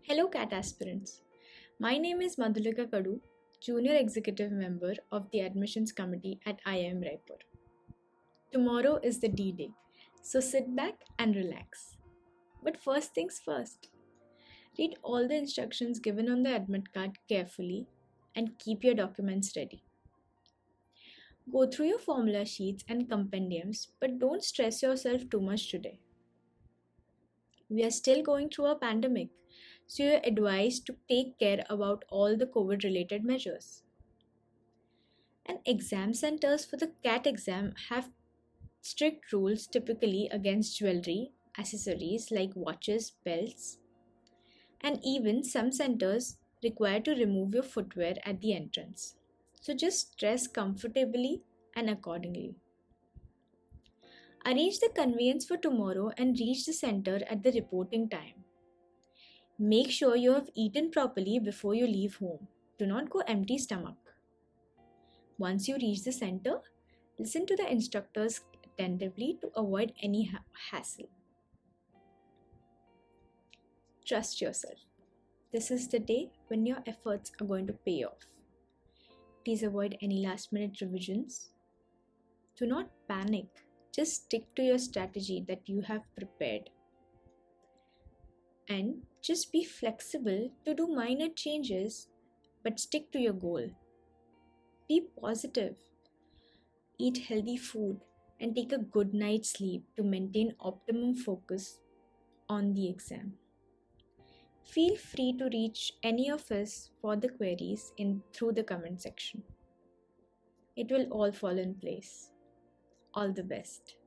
Hello, CAT aspirants. My name is Madhulika Kadu, Junior Executive Member of the Admissions Committee at IIM Raipur. Tomorrow is the D Day, so sit back and relax. But first things first, read all the instructions given on the admit card carefully and keep your documents ready. Go through your formula sheets and compendiums, but don't stress yourself too much today. We are still going through a pandemic, so you're advised to take care about all the COVID related measures. And exam centers for the CAT exam have strict rules typically against jewelry, accessories like watches, belts, and even some centers require to remove your footwear at the entrance. So just dress comfortably and accordingly. Arrange the conveyance for tomorrow and reach the center at the reporting time. Make sure you have eaten properly before you leave home. Do not go empty stomach. Once you reach the center, listen to the instructors attentively to avoid any hassle. Trust yourself. This is the day when your efforts are going to pay off. Please avoid any last minute revisions. Do not panic. Just stick to your strategy that you have prepared. And just be flexible to do minor changes, but stick to your goal. Be positive. Eat healthy food and take a good night's sleep to maintain optimum focus on the exam. Feel free to reach any of us for the queries through the comment section. It will all fall in place. All the best.